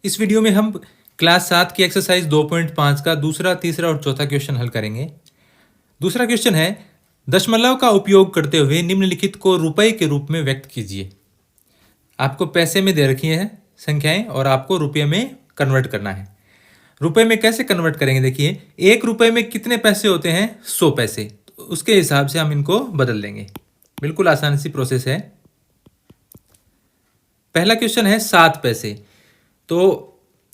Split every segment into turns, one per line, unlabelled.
इस वीडियो में हम क्लास 7 की एक्सरसाइज 2.5 का दूसरा, तीसरा और चौथा क्वेश्चन हल करेंगे। दूसरा क्वेश्चन है, दशमलव का उपयोग करते हुए निम्नलिखित को रुपए के रूप में व्यक्त कीजिए। आपको पैसे में दे रखी है संख्याएं और आपको रुपये में कन्वर्ट करना है। रुपए में कैसे कन्वर्ट करेंगे? देखिए, 1 रुपए में कितने पैसे होते हैं? 100 पैसे। तो उसके हिसाब से हम इनको बदल देंगे। बिल्कुल आसान सी प्रोसेस है। पहला क्वेश्चन है 7 पैसे। तो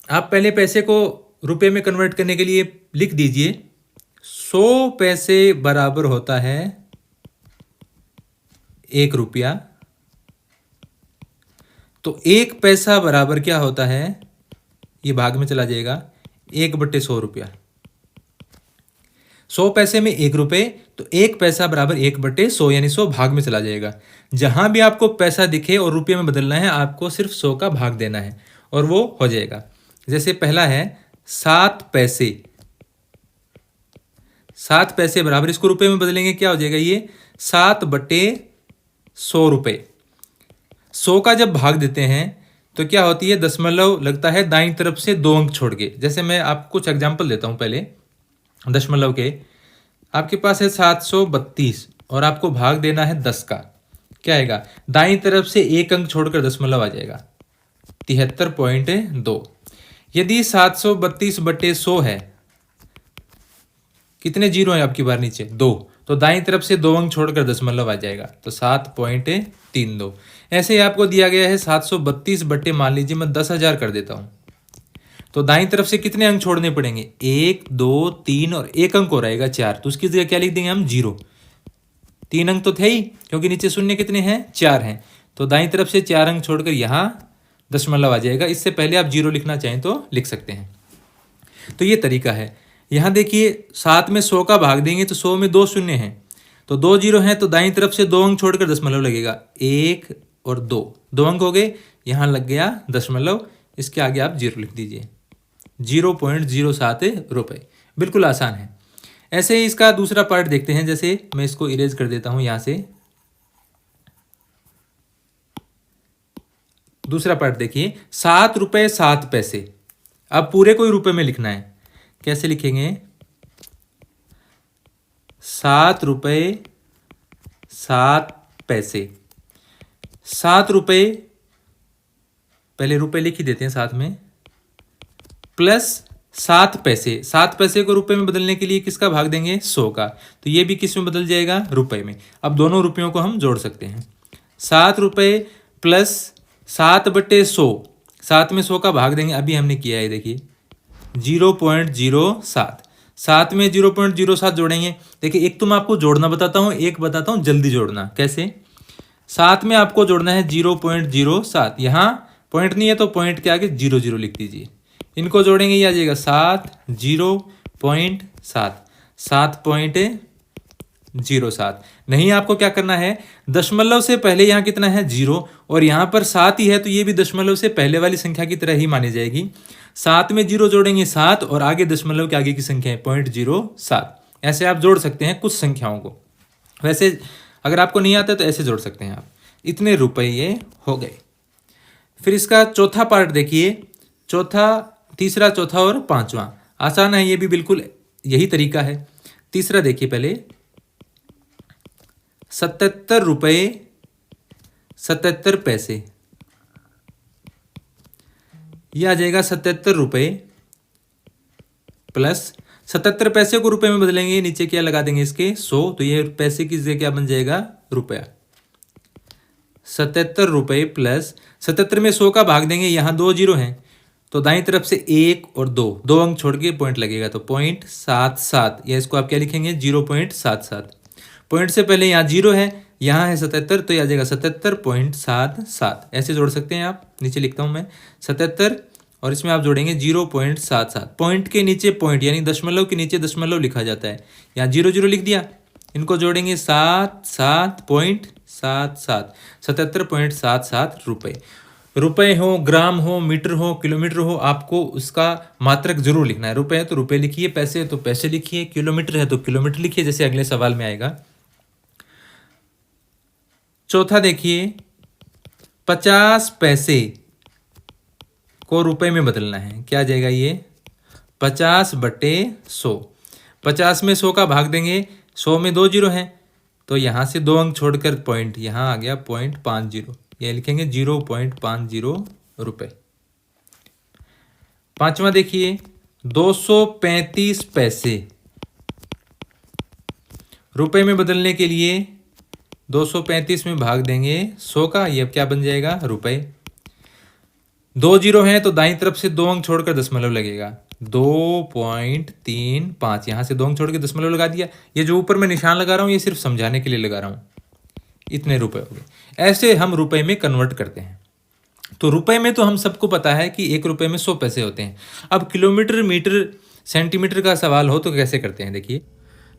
आप पहले पैसे को रुपए में कन्वर्ट करने के लिए लिख दीजिए 100 पैसे बराबर होता है 1 रुपया। तो 1 पैसा बराबर क्या होता है? ये भाग में चला जाएगा 1/100 रुपया। 100 पैसे में 1 रुपए, तो 1 पैसा बराबर 1/100 यानी 100 भाग में चला जाएगा। जहां भी आपको पैसा दिखे और रुपये में बदलना है, आपको सिर्फ 100 का भाग देना है और वो हो जाएगा। जैसे पहला है 7 पैसे। 7 पैसे बराबर, इसको रुपए में बदलेंगे क्या हो जाएगा? ये 7/100 रुपए। 100 का जब भाग देते हैं तो क्या होती है? दशमलव लगता है दाईं तरफ से 2 अंक छोड़ के। जैसे मैं आपको कुछ एग्जाम्पल देता हूं पहले दशमलव के। आपके पास है 732 और आपको भाग देना है 10 का। क्या आएगा? दाईं तरफ से 1 अंक छोड़कर दशमलव आ जाएगा 73.2। यदि 732/100 है, कितने जीरो हैं आपकी बार नीचे? 2। तो दाईं तरफ से 2 अंक छोड़कर दशमलव आ जाएगा तो 7.32। ऐसे ही आपको दिया गया है 732 बट्टे, मान लीजिए मैं 10,000 कर देता हूं, तो दाईं तरफ से कितने अंक छोड़ने पड़ेंगे? 1, 2, 3 और 1 अंक हो रहेगा 4। तो उसकी जगह क्या लिख देंगे हम? 0। 3 अंक तो थे ही, क्योंकि नीचे शून्य कितने हैं? 4 हैं। तो दाईं तरफ से 4 अंक छोड़कर यहां दशमलव आ जाएगा। इससे पहले आप 0 लिखना चाहें तो लिख सकते हैं। तो ये तरीका है। यहां देखिए 7 में 100 का भाग देंगे तो 100 में 2 शून्य हैं, तो 2 जीरो हैं, तो दाईं तरफ से 2 अंक छोड़कर दशमलव लगेगा। 1 और 2 अंक हो गए, यहां लग गया दशमलव। इसके आगे आप 0 लिख दीजिए। 0.07 रुपए। बिल्कुल आसान है। ऐसे ही इसका दूसरा पार्ट देखते हैं। जैसे मैं इसको इरेज कर देता हूं यहां से। दूसरा पार्ट देखिए, 7 रुपए 7 पैसे। अब पूरे को ही रुपए में लिखना है। कैसे लिखेंगे? 7 रुपए 7 पैसे। 7 रुपए, पहले रुपए लिख ही देते हैं साथ में, प्लस 7 पैसे। 7 पैसे को रुपए में बदलने के लिए किसका भाग देंगे? 100 का। तो ये भी किस में बदल जाएगा? रुपए में। अब दोनों रुपयों को हम जोड़ सकते हैं। 7 रुपए प्लस 7/100। 7 में 100 का भाग देंगे, अभी हमने किया है देखिए 0.07। 7 में 0.07 जोड़ेंगे। देखिए, एक तो मैं आपको जोड़ना बताता हूँ, एक बताता हूँ जल्दी जोड़ना। कैसे? 7 में आपको जोड़ना है 0.07। यहाँ पॉइंट नहीं है तो पॉइंट के आगे 0 लिख दीजिए। इनको जोड़ेंगे, ये आ जाएगा 7.07। 7.07। नहीं, आपको क्या करना है? दशमलव से पहले यहाँ कितना है? 0, और यहाँ पर 7 ही है, तो ये भी दशमलव से पहले वाली संख्या की तरह ही मानी जाएगी। 7 में 0 जोड़ेंगे 7, और आगे दशमलव के आगे की संख्या है 0.07। ऐसे आप जोड़ सकते हैं कुछ संख्याओं को। वैसे अगर आपको नहीं आता तो ऐसे जोड़ सकते हैं आप। इतने रुपए ये हो गए। फिर इसका चौथा पार्ट देखिए। चौथा, तीसरा, चौथा और पांचवा आसान है। ये भी बिल्कुल यही तरीका है। तीसरा देखिए पहले, 77 रुपए 77 पैसे। यह आ जाएगा 77 रुपए प्लस 77 पैसे को रुपए में बदलेंगे, नीचे क्या लगा देंगे इसके? 100। तो ये पैसे की जगह क्या बन जाएगा? रुपया। 77 रुपए प्लस 77 में 100 का भाग देंगे, यहाँ 2 जीरो हैं, तो दाईं तरफ से 1 और 2 अंक छोड़ के पॉइंट लगेगा, तो 0.77, या इसको आप क्या लिखेंगे? 0.77। पॉइंट से पहले यहाँ 0 है, यहाँ है 77, तो यह आ जाएगा 77.77। ऐसे जोड़ सकते हैं आप। नीचे लिखता हूँ मैं 77, और इसमें आप जोड़ेंगे 0.77। पॉइंट के नीचे पॉइंट, यानी दशमलव के नीचे दशमलव लिखा जाता है। यहाँ 0 लिख दिया। इनको जोड़ेंगे 77.77। 77.77 रुपए। रुपए हो, ग्राम हो, मीटर हो, किलोमीटर हो, आपको उसका मात्रक जरूर लिखना है। रुपए है तो रुपए लिखिए, पैसे है तो पैसे लिखिए, किलोमीटर है तो किलोमीटर लिखिए, जैसे अगले सवाल में आएगा। चौथा देखिए, 50 पैसे। को रुपए में बदलना है। क्या आ जाएगा ये 50/100। 50 में 100 का भाग देंगे, 100 में 2 जीरो हैं तो यहाँ से 2 अंक छोड़कर पॉइंट यहाँ आ गया 0.50, ये लिखेंगे 0.50 रुपए। पांचवा देखिए 235 पैसे। रुपए में बदलने के लिए 235 में भाग देंगे 100 का, ये अब क्या बन जाएगा रुपए। 2 जीरो हैं तो दाईं तरफ से 2 अंक छोड़कर दशमलव लगेगा, 2.35। यहाँ से 2 अंक छोड़ के दशमलव लगा दिया। ये जो ऊपर मैं निशान लगा रहा हूँ ये सिर्फ समझाने के लिए लगा रहा हूँ। इतने रुपए हो गए। ऐसे हम रुपए में कन्वर्ट करते हैं। तो रुपए में तो हम सबको पता है कि 1 रुपए में 100 पैसे होते हैं। अब किलोमीटर, मीटर, सेंटीमीटर का सवाल हो तो कैसे करते हैं, देखिए।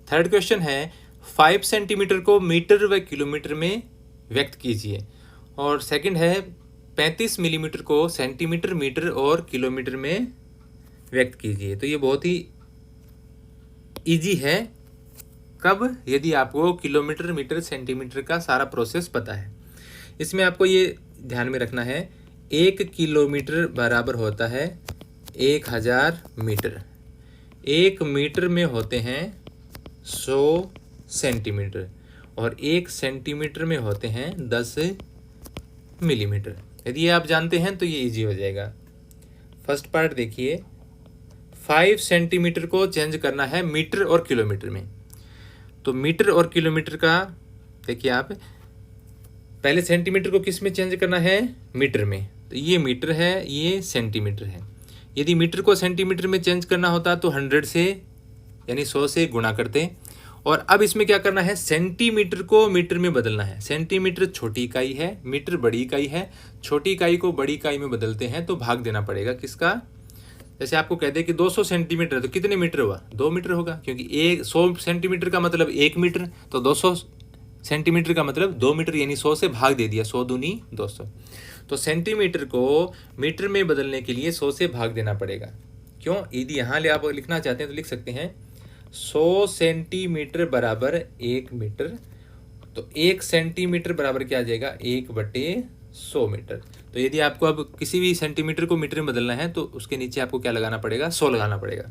थर्ड क्वेश्चन है 5 सेंटीमीटर को मीटर व किलोमीटर में व्यक्त कीजिए। और सेकंड है 35 मिलीमीटर को सेंटीमीटर, मीटर और किलोमीटर में व्यक्त कीजिए। तो ये बहुत ही इजी है। कब? यदि आपको किलोमीटर, मीटर, सेंटीमीटर का सारा प्रोसेस पता है। इसमें आपको ये ध्यान में रखना है 1 किलोमीटर बराबर होता है 1000 मीटर। 1 मीटर में होते हैं 100 सेंटीमीटर और 1 सेंटीमीटर में होते हैं 10 मिलीमीटर। यदि ये आप जानते हैं तो ये इजी हो जाएगा। फर्स्ट पार्ट देखिए, 5 सेंटीमीटर को चेंज करना है मीटर और किलोमीटर में। तो मीटर और किलोमीटर का देखिए आप, पहले सेंटीमीटर को किस में चेंज करना है? मीटर में। तो ये मीटर है, ये सेंटीमीटर है। यदि मीटर को सेंटीमीटर में चेंज करना होता तो 100 से यानी 100 से गुणा करते। और अब इसमें क्या करना है, सेंटीमीटर को मीटर में बदलना है। सेंटीमीटर छोटी इकाई है, मीटर बड़ी इकाई है। छोटी इकाई को बड़ी इकाई में बदलते हैं तो भाग देना पड़ेगा किसका? जैसे आपको कह दे कि 200 सेंटीमीटर तो कितने मीटर हुआ? 2 मीटर होगा, क्योंकि 100 सेंटीमीटर का मतलब 1 मीटर, तो 200 सेंटीमीटर का मतलब 2 मीटर, यानी 100 से भाग दे दिया, 100 दूनी 200। तो सेंटीमीटर को मीटर में बदलने के लिए 100 से भाग देना पड़ेगा। क्यों? यदि यहाँ ले आप लिखना चाहते हैं तो लिख सकते हैं 100 सेंटीमीटर बराबर 1 मीटर। तो 1 सेंटीमीटर बराबर क्या आ जाएगा? 1/100 मीटर। तो यदि आपको अब किसी भी सेंटीमीटर को मीटर में बदलना है तो उसके नीचे आपको क्या लगाना पड़ेगा? 100 लगाना पड़ेगा।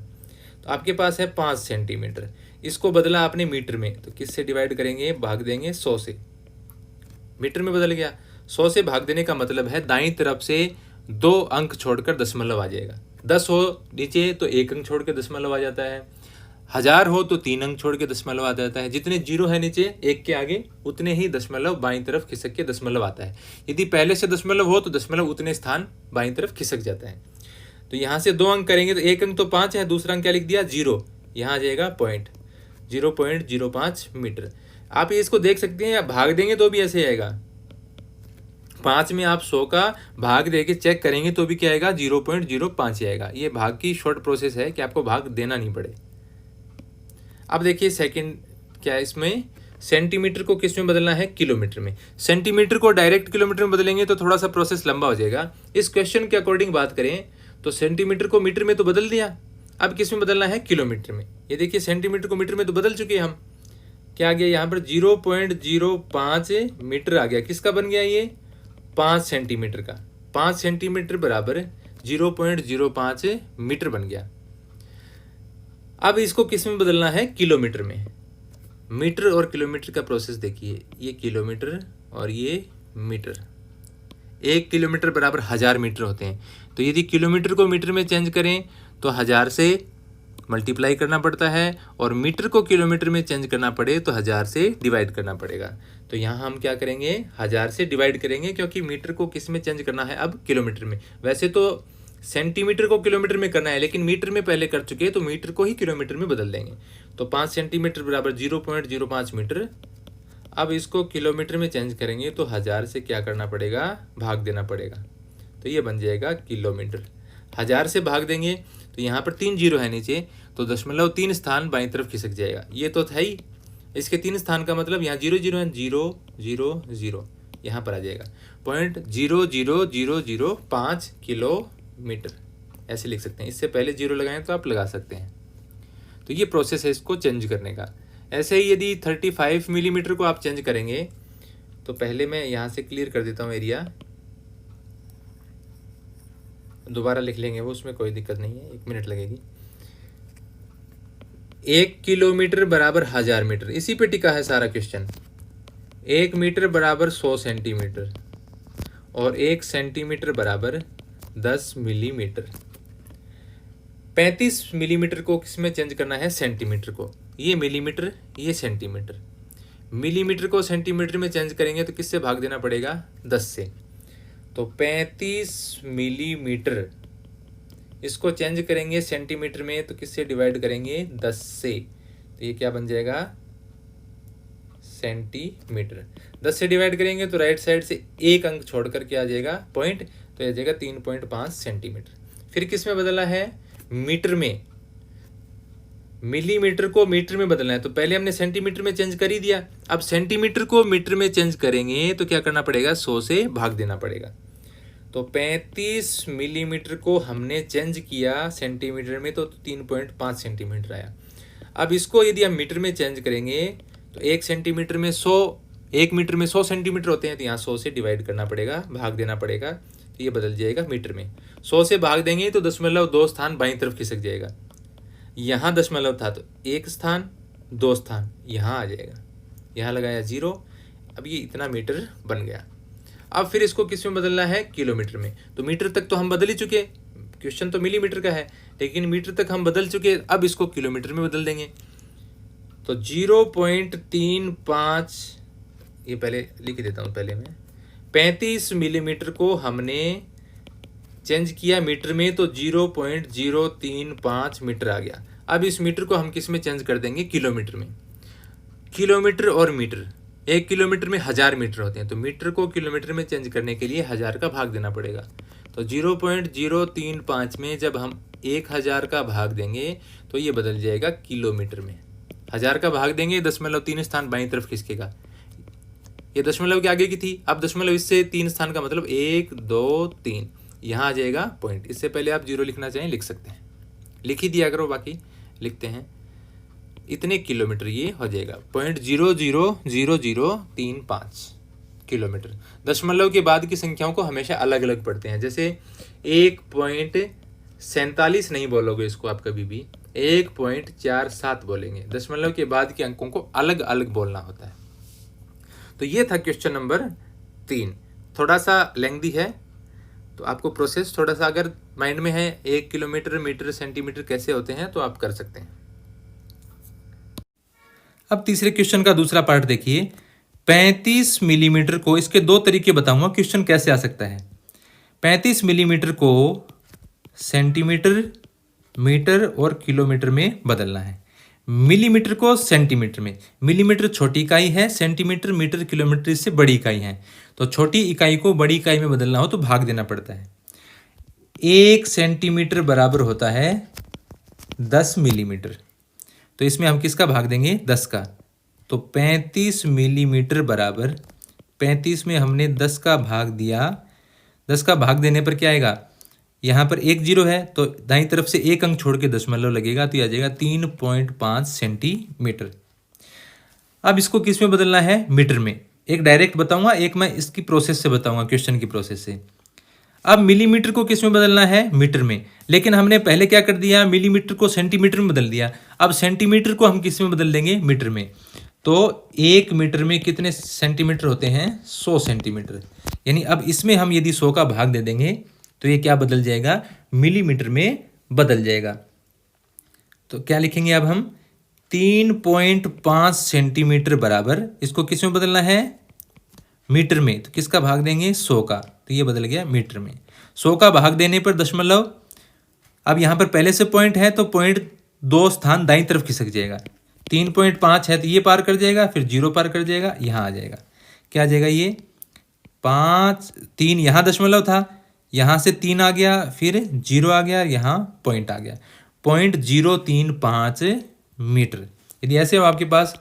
तो आपके पास है 5 सेंटीमीटर, इसको बदला आपने मीटर में, तो किससे डिवाइड करेंगे? भाग देंगे 100 से। मीटर में बदल गया, 100 से भाग देने का मतलब है दाईं तरफ से 2 अंक छोड़कर दशमलव आ जाएगा। 10 हो नीचे तो 1 अंक छोड़ के दशमलव आ जाता है। 1000 हो तो 3 अंक छोड़ के दशमलव आ जाता है। जितने जीरो है नीचे 1 के आगे उतने ही दशमलव बाईं तरफ खिसक के दशमलव आता है। यदि पहले से दशमलव हो तो दशमलव उतने स्थान बाईं तरफ खिसक जाता है। तो यहाँ से 2 अंक करेंगे तो 1 अंक तो 5 है, दूसरा अंक क्या लिख दिया? 0। यहाँ आ जाएगा पॉइंट 0.05 मीटर। आप ये इसको देख सकते हैं, या भाग देंगे तो भी ऐसे आएगा। 5 में आप 100 का भाग देके चेक करेंगे तो भी क्या आएगा? 0.05 आएगा। ये भाग की शॉर्ट प्रोसेस है कि आपको भाग देना नहीं पड़े। अब देखिए सेकंड क्या है, इसमें सेंटीमीटर को किस में बदलना है? किलोमीटर में। सेंटीमीटर को डायरेक्ट किलोमीटर में बदलेंगे तो थोड़ा सा प्रोसेस लंबा हो जाएगा। इस क्वेश्चन के अकॉर्डिंग बात करें तो सेंटीमीटर को मीटर में तो बदल दिया, अब किस में बदलना है? किलोमीटर में। ये देखिए सेंटीमीटर को मीटर में तो बदल चुके हैं हम। क्या आ गया यहाँ पर? 0.05 मीटर आ गया। किसका बन गया ये? 5 सेंटीमीटर का। 5 सेंटीमीटर बराबर 0.05 मीटर बन गया। अब इसको किस में बदलना है? किलोमीटर में। मीटर और किलोमीटर का प्रोसेस देखिए, ये किलोमीटर और ये मीटर। 1 किलोमीटर बराबर 1000 मीटर होते हैं। तो यदि किलोमीटर को मीटर में चेंज करें तो 1000 से मल्टीप्लाई करना पड़ता है, और मीटर को किलोमीटर में चेंज करना पड़े तो 1000 से डिवाइड करना पड़ेगा। तो यहाँ हम क्या करेंगे? 1000 से डिवाइड करेंगे, क्योंकि मीटर को किस में चेंज करना है? अब किलोमीटर में। वैसे तो सेंटीमीटर को किलोमीटर में करना है, लेकिन मीटर में पहले कर चुके हैं तो मीटर को ही किलोमीटर में बदल देंगे। तो 5 सेंटीमीटर बराबर 0.05 मीटर। अब इसको किलोमीटर में चेंज करेंगे तो 1000 से क्या करना पड़ेगा? भाग देना पड़ेगा। तो ये बन जाएगा किलोमीटर। 1000 से भाग देंगे तो यहाँ पर 3 जीरो है नीचे, तो 0.3 स्थान बाईं तरफ खिसक जाएगा। ये तो था ही, इसके 3 स्थान का मतलब यहाँ 0 0 है, 0 0 0 यहाँ पर आ जाएगा 0.00005 किलोमीटर। ऐसे लिख सकते हैं। इससे पहले 0 लगाएं तो आप लगा सकते हैं। तो ये प्रोसेस है इसको चेंज करने का। ऐसे ही यदि 35 मिलीमीटर को आप चेंज करेंगे तो पहले मैं यहाँ से क्लियर कर देता हूँ एरिया। दोबारा लिख लेंगे वो, उसमें कोई दिक्कत नहीं है, 1 मिनट लगेगी। 1 किलोमीटर बराबर 1000 मीटर, इसी पे टिका है सारा क्वेश्चन। 1 मीटर बराबर 100 सेंटीमीटर और 1 सेंटीमीटर बराबर 10 मिलीमीटर। 35 मिलीमीटर को किस में चेंज करना है? सेंटीमीटर को। ये मिलीमीटर, ये सेंटीमीटर। मिलीमीटर को सेंटीमीटर में चेंज करेंगे तो किससे भाग देना पड़ेगा? 10 से। तो 35 मिलीमीटर इसको चेंज करेंगे सेंटीमीटर में तो किससे डिवाइड करेंगे? 10 से। तो ये क्या बन जाएगा? सेंटीमीटर। 10 से डिवाइड करेंगे तो राइट साइड से एक अंक छोड़ करके आ जाएगा पॉइंट, तो आ जाएगा 3.5 सेंटीमीटर। फिर किस में बदलना है? मीटर में। मिलीमीटर को मीटर में बदलना है, तो पहले हमने सेंटीमीटर में चेंज कर ही दिया। अब सेंटीमीटर को मीटर में चेंज करेंगे तो क्या करना पड़ेगा? 100 से भाग देना पड़ेगा। तो 35 मिलीमीटर को हमने चेंज किया सेंटीमीटर में तो 3.5 सेंटीमीटर आया। अब इसको यदि हम मीटर में चेंज करेंगे तो 1 सेंटीमीटर में 100, 1 मीटर में 100 सेंटीमीटर होते हैं, तो यहाँ 100 से डिवाइड करना पड़ेगा, भाग देना पड़ेगा, तो ये बदल जाएगा मीटर में। 100 से भाग देंगे तो 0.2 स्थान बाईं तरफ खिसक जाएगा। यहाँ दशमलव था तो 1 स्थान, 2 स्थान यहाँ आ जाएगा, यहाँ लगाया 0। अब ये इतना मीटर बन गया। अब फिर इसको किस में बदलना है? किलोमीटर में। तो मीटर तक तो हम बदल ही चुके, क्वेश्चन तो मिलीमीटर का है, लेकिन मीटर तक हम बदल चुके, अब इसको किलोमीटर में बदल देंगे। तो 0.35, ये पहले लिख देता हूँ पहले मैं। 35 मिलीमीटर को हमने चेंज किया मीटर में तो 0.035 मीटर आ गया। अब इस मीटर को हम किस में चेंज कर देंगे? किलोमीटर में। किलोमीटर और मीटर, 1 किलोमीटर में 1000 मीटर होते हैं, तो मीटर को किलोमीटर में चेंज करने के लिए 1000 का भाग देना पड़ेगा। तो 0.035 में जब हम 1000 का भाग देंगे तो ये बदल जाएगा किलोमीटर में। 1000 का भाग देंगे, 0.3 स्थान बाईं तरफ खिसकेगा। ये दशमलव के आगे की थी, अब दशमलव इससे 3 स्थान का मतलब 1 2 3 यहाँ आ जाएगा पॉइंट। इससे पहले आप 0 लिखना चाहें लिख सकते हैं, लिख ही दिया करो, बाकी लिखते हैं। इतने किलोमीटर ये हो जाएगा, 0.00035 किलोमीटर। दशमलव के बाद की संख्याओं को हमेशा अलग अलग पढ़ते हैं, जैसे 1.47 नहीं बोलोगे इसको आप कभी भी, 1.47 बोलेंगे। दशमलव के बाद के अंकों को अलग अलग बोलना होता है। तो ये था क्वेश्चन नंबर 3। थोड़ा सा लेंथी है, तो आपको प्रोसेस थोड़ा सा अगर माइंड में है 1 किलोमीटर, मीटर, सेंटीमीटर कैसे होते हैं तो आप कर सकते हैं। अब तीसरे क्वेश्चन का दूसरा पार्ट देखिए। 35 मिलीमीटर को, इसके 2 तरीके बताऊंगा क्वेश्चन कैसे आ सकता है। 35 मिलीमीटर को सेंटीमीटर, मीटर और किलोमीटर में बदलना है। मिलीमीटर को सेंटीमीटर में, मिलीमीटर छोटी इकाई है, सेंटीमीटर, मीटर, किलोमीटर इससे बड़ी इकाई है। तो छोटी इकाई को बड़ी इकाई में बदलना हो तो भाग देना पड़ता है। 1 सेंटीमीटर बराबर होता है 10 मिलीमीटर, तो इसमें हम किसका भाग देंगे? 10 का। तो 35 मिलीमीटर बराबर 35 में हमने 10 का भाग दिया। 10 का भाग देने पर क्या आएगा? यहाँ पर 1 0 है तो दाईं तरफ से एक अंक छोड़ के दशमलव लगेगा, तो यह आ जाएगा 3.5 सेंटीमीटर। अब इसको किस में बदलना है? मीटर में। एक डायरेक्ट बताऊंगा, एक मैं इसकी प्रोसेस से बताऊंगा, क्वेश्चन की प्रोसेस से। अब मिलीमीटर को किस में बदलना है? मीटर में। लेकिन हमने पहले क्या कर दिया? मिलीमीटर को सेंटीमीटर में बदल दिया। अब सेंटीमीटर को हम किस में बदल देंगे? मीटर में। तो 1 मीटर में कितने सेंटीमीटर होते हैं? 100 सेंटीमीटर। यानी अब इसमें हम यदि 100 का भाग दे देंगे तो ये क्या बदल जाएगा? मिलीमीटर में बदल जाएगा। तो क्या लिखेंगे अब हम? 3.5 सेंटीमीटर बराबर, इसको किस में बदलना है? मीटर में। तो किसका भाग देंगे? 100 का, तो ये बदल गया मीटर में। 100 का भाग देने पर दशमलव, अब यहाँ पर पहले से पॉइंट है तो पॉइंट 2 स्थान दाईं तरफ खिसक जाएगा। 3.5 है तो ये पार कर जाएगा, फिर 0 पार कर जाएगा, यहाँ आ जाएगा। क्या आ जाएगा? ये 5 3 यहाँ दशमलव था, यहाँ से 3 आ गया, फिर 0 आ गया, यहाँ पॉइंट आ गया, 0.035 मीटर। यदि ऐसे हो आपके पास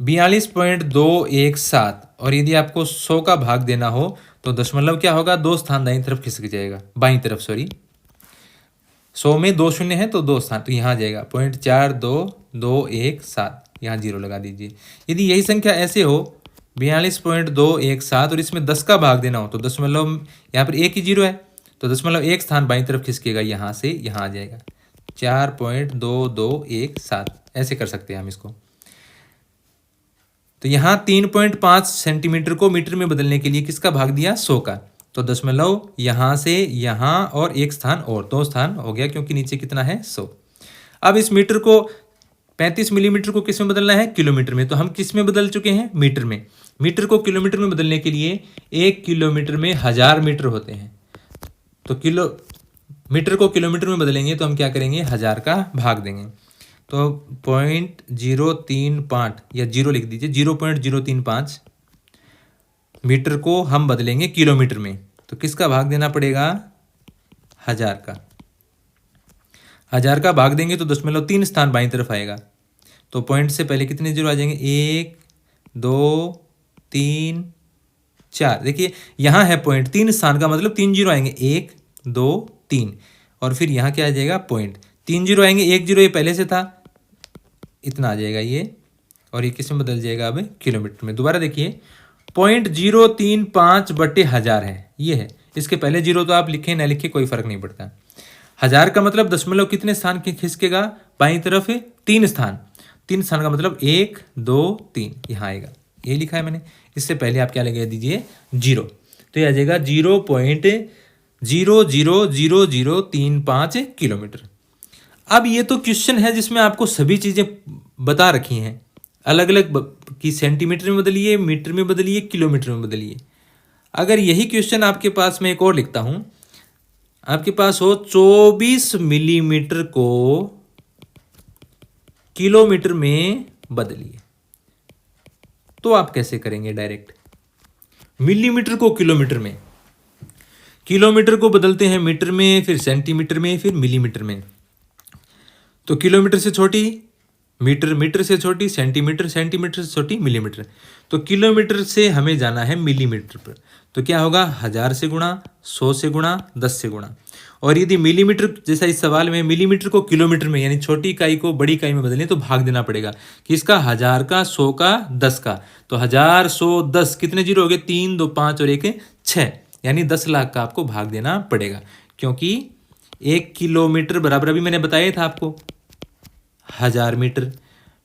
42.217 और यदि आपको 100 का भाग देना हो तो दशमलव क्या होगा? 2 स्थान दाईं तरफ खिसक जाएगा, बाईं तरफ सॉरी। 100 में 2 शून्य है तो 2 स्थान, तो यहाँ आ जाएगा 0.42217, यहाँ 0 लगा दीजिए। यदि यही संख्या ऐसे हो 42.217 और इसमें 10 का भाग देना हो तो दशमलव, यहाँ पर 1 ही 0 है तो दशमलव एक स्थान बाईं तरफ खिसकेगा, यहाँ से यहाँ आ जाएगा 4.2217, ऐसे कर सकते हैं हम इसको। तो यहाँ 3.5 सेंटीमीटर को मीटर में बदलने के लिए किसका भाग दिया, 100 का। तो दशमलव यहाँ से यहाँ और एक स्थान और, 2 स्थान हो गया, क्योंकि नीचे कितना है 100। अब इस मीटर को 35 मिलीमीटर को किस में बदलना है, किलोमीटर में। तो हम किस में बदल चुके हैं, मीटर में। मीटर को किलोमीटर में बदलने के लिए 1 किलोमीटर में 1000 मीटर होते हैं। तो मीटर को किलोमीटर में बदलेंगे तो हम क्या करेंगे, 1000 का भाग देंगे। तो 0.035 या 0 लिख दीजिए, 0.035 मीटर को हम बदलेंगे किलोमीटर में। तो किसका भाग देना पड़ेगा, 1000 का। 1000 का भाग देंगे तो 0.3 स्थान बाईं तरफ आएगा। तो पॉइंट से पहले कितने जीरो आ जाएंगे, 1 2 3 4। देखिए यहाँ है पॉइंट, 3 स्थान का मतलब 3 जीरो आएंगे, 1 2 3, और फिर यहाँ क्या आ जाएगा पॉइंट, 3 जीरो आएंगे, 1 जीरो ये पहले से था, इतना आ जाएगा ये, और ये किस में बदल जाएगा अब, किलोमीटर में। दोबारा देखिए 0.035/1000 है, ये है। इसके पहले जीरो तो आप लिखें ना लिखें कोई फर्क नहीं पड़ता। 1000 का मतलब दशमलव कितने स्थान के खिसकेगा, बाईं तरफ 3 स्थान। 3 स्थान का मतलब 1 2 3, यहाँ आएगा, ये लिखा है मैंने। इससे पहले आप क्या लगा दीजिए, जीरो। तो ये आ जाएगा 0.0000035 किलोमीटर। अब ये तो क्वेश्चन है जिसमें आपको सभी चीज़ें बता रखी हैं, अलग अलग कि सेंटीमीटर में बदलिए, मीटर में बदलिए, किलोमीटर में बदलिए। अगर यही क्वेश्चन आपके पास, मैं एक और लिखता हूँ, आपके पास हो 24 मिलीमीटर को किलोमीटर में बदलिए, तो आप कैसे करेंगे, डायरेक्ट मिलीमीटर को किलोमीटर में, किलोमीटर को बदलते हैं मीटर में, फिर सेंटीमीटर में, फिर मिलीमीटर में। तो किलोमीटर से छोटी मीटर, मीटर से छोटी सेंटीमीटर, सेंटीमीटर से छोटी मिलीमीटर। तो किलोमीटर से हमें जाना है मिलीमीटर पर। तो क्या होगा, 1000 से गुणा, 100 से गुणा, 10 से गुणा। और यदि मिलीमीटर जैसा इस सवाल में मिलीमीटर को किलोमीटर में, यानी छोटी इकाई को बड़ी इकाई में बदलें, तो भाग देना पड़ेगा कि इसका 1000 का, 100 का, 10 का। तो 1000 100 10 कितने जीरो हो गए, 3 2 5 और 1 6, यानी 10 लाख का आपको भाग देना पड़ेगा। क्योंकि 1 किलोमीटर बराबर, अभी मैंने बताया था आपको, 1000 मीटर।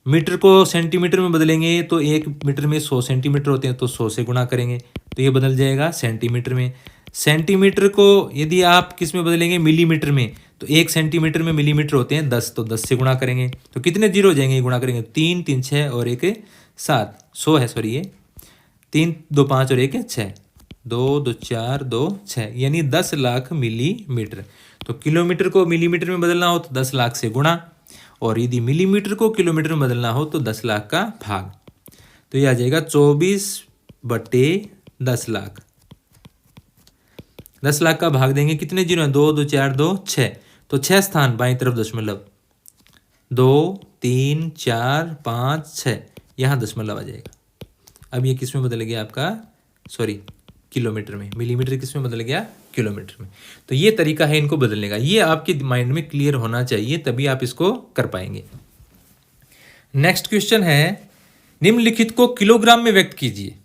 मीटर को सेंटीमीटर में बदलेंगे तो 1 मीटर में 100 सेंटीमीटर होते हैं, तो 100 से गुणा करेंगे तो ये बदल जाएगा सेंटीमीटर में। सेंटीमीटर को यदि आप किस में बदलेंगे, मिलीमीटर में, तो 1 सेंटीमीटर में मिलीमीटर होते हैं 10, तो 10 से गुणा करेंगे तो कितने जीरो हो जाएंगे, गुणा करेंगे 3 3 6 और 1 7, 100 है, सॉरी ये 3 2 5 और 1 6, 2 2 4 2 6, यानी 10 लाख मिलीमीटर। तो किलोमीटर को मिलीमीटर में बदलना हो तो 10 लाख से गुणा, और यदि मिलीमीटर को किलोमीटर में बदलना हो तो 10 लाख का भाग। तो ये आ जाएगा 24/10 लाख। 10 लाख का भाग देंगे, कितने जीरो हैं, 2 2 4 2 6, तो 6 स्थान बाईं तरफ दशमलव, 2 3 4 5 6, यहाँ दशमलव आ जाएगा। अब ये किस में बदल गया आपका, सॉरी किलोमीटर में, मिलीमीटर किस में बदल गया, किलोमीटर में। तो ये तरीका है इनको बदलने का, ये आपके माइंड में क्लियर होना चाहिए, तभी आप इसको कर पाएंगे। नेक्स्ट क्वेश्चन है, निम्नलिखित को किलोग्राम में व्यक्त कीजिए।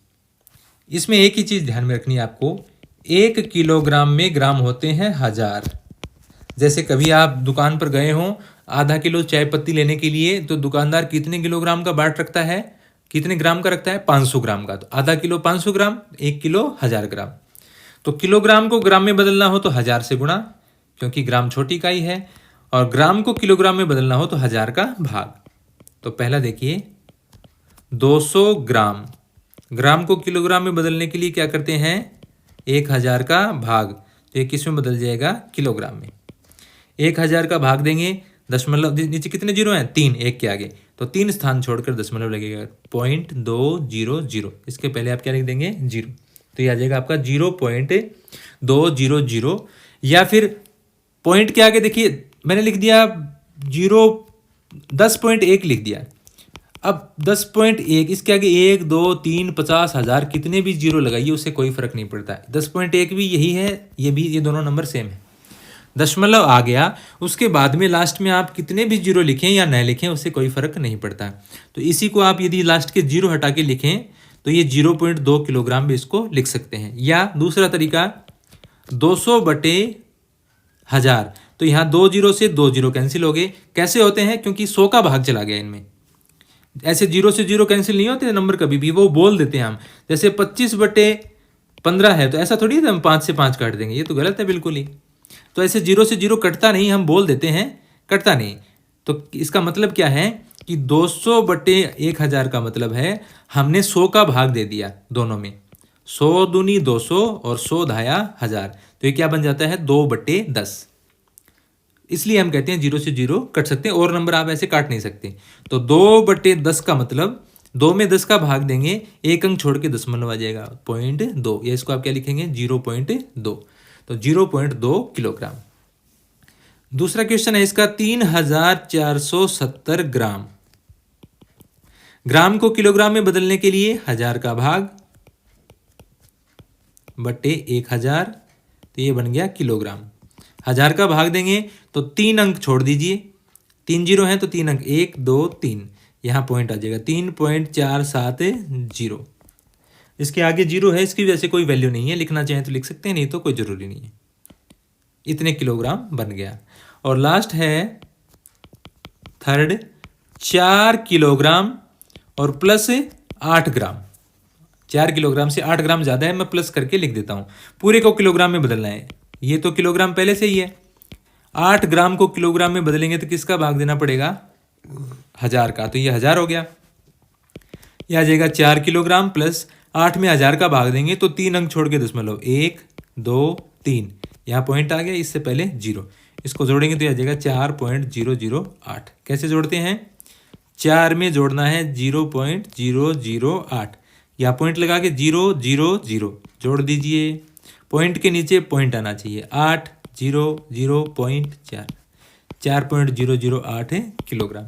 इसमें एक ही चीज ध्यान में रखनी है आपको, 1 किलोग्राम में ग्राम होते हैं 1000। जैसे कभी आप दुकान पर गए हों आधा किलो चाय पत्ती लेने के लिए, तो दुकानदार कितने किलोग्राम का बाट रखता है, कितने ग्राम का रखता है, 500 ग्राम का। तो आधा किलो 500 ग्राम, 1 किलो 1000 ग्राम। तो किलोग्राम को ग्राम में बदलना हो तो 1000 से गुणा, क्योंकि ग्राम छोटी इकाई है, और ग्राम को किलोग्राम में बदलना हो तो 1000 का भाग। तो पहला देखिए 200 ग्राम, ग्राम को किलोग्राम में बदलने के लिए क्या करते हैं, 1000 का भाग, तो ये किस में बदल जाएगा, किलोग्राम में। 1000 का भाग देंगे, दशमलव नीचे कितने जीरो हैं, 3, 1 के आगे, तो 3 स्थान छोड़कर दशमलव लगेगा, 0.200। इसके पहले आप क्या लिख देंगे, जीरो। तो ये आ जाएगा आपका 0.200, या फिर पॉइंट के आगे देखिए मैंने लिख दिया 10.1 लिख दिया। अब 10.1 इसके आगे 1 2 3 50 1000 कितने भी जीरो लगाइए उससे कोई फर्क नहीं पड़ता। 10.1 भी यही है, ये भी, ये दोनों नंबर सेम है। दशमलव आ गया, उसके बाद में लास्ट में आप कितने भी जीरो लिखें या न लिखें उससे कोई फर्क नहीं पड़ता। तो इसी को आप यदि लास्ट के जीरो हटा के लिखें तो ये 0.2 किलोग्राम भी इसको लिख सकते हैं। या दूसरा तरीका 200/1000। तो यहाँ 2 जीरो से 2 जीरो कैंसिल हो गए। कैसे होते हैं? क्योंकि 100 का भाग चला गया इनमें। ऐसे 0 से 0 कैंसिल नहीं होते नंबर कभी भी, वो बोल देते हैं हम। जैसे 25/15 है तो ऐसा थोड़ी है हम 5 से 5 काट देंगे, ये तो गलत है बिल्कुल ही। तो ऐसे 0 से 0 कटता नहीं, हम बोल देते हैं, कटता नहीं। तो इसका मतलब क्या है कि 200/1000 का मतलब है हमने 100 का भाग दे दिया दोनों में। 100 दूनी 200 और 100 धाया 1000, तो ये क्या बन जाता है? 2/10। इसलिए हम कहते हैं 0 से 0 कट सकते हैं, और नंबर आप ऐसे काट नहीं सकते। तो 2/10 का मतलब 2 में 10 का भाग देंगे, एक अंक छोड़ के दशमलव आ जाएगा 0.2, या इसको आप क्या लिखेंगे? 0.2। तो 0.2 किलोग्राम। दूसरा क्वेश्चन है इसका 3470 ग्राम। ग्राम को किलोग्राम में बदलने के लिए 1000 का भाग बटे 1000, तो ये बन गया किलोग्राम। 1000 का भाग देंगे तो 3 अंक छोड़ दीजिए, 3 जीरो हैं तो 3 अंक, 1 2 3, यहाँ पॉइंट आ जाएगा 3.470। इसके आगे जीरो है, इसकी वजह से कोई वैल्यू नहीं है, लिखना चाहें तो लिख सकते हैं, नहीं तो कोई ज़रूरी नहीं है। इतने किलोग्राम बन गया। और लास्ट है थर्ड 4 किलोग्राम और प्लस 8 ग्राम। 4 किलोग्राम से 8 ग्राम ज़्यादा है, मैं प्लस करके लिख देता हूँ। पूरे को किलोग्राम में बदलना है, ये तो किलोग्राम पहले से ही है। 8 ग्राम को किलोग्राम में बदलेंगे तो किसका भाग देना पड़ेगा? 1000 का, तो ये 1000 हो गया। यह आ जाएगा 4 किलोग्राम प्लस 8 में 1000 का भाग देंगे तो 3 अंक छोड़ के दशमलव, 1 2 3, यहाँ पॉइंट आ गया, इससे पहले जीरो। इसको जोड़ेंगे तो यह आ जाएगा 4.008। कैसे जोड़ते हैं? 4 में जोड़ना है 0.008, या पॉइंट लगा के 0 0 0 जोड़ दीजिए। पॉइंट के नीचे पॉइंट आना चाहिए, 8 0 0.4, 4.008 किलोग्राम।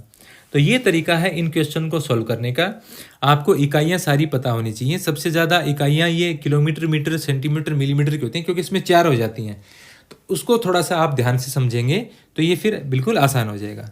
तो ये तरीका है इन क्वेश्चन को सॉल्व करने का। आपको इकाइयाँ सारी पता होनी चाहिए। सबसे ज़्यादा इकाइयाँ ये किलोमीटर, मीटर, सेंटीमीटर, मिलीमीटर की होती हैं, क्योंकि इसमें 4 हो जाती हैं। तो उसको थोड़ा सा आप ध्यान से समझेंगे तो ये फिर बिल्कुल आसान हो जाएगा।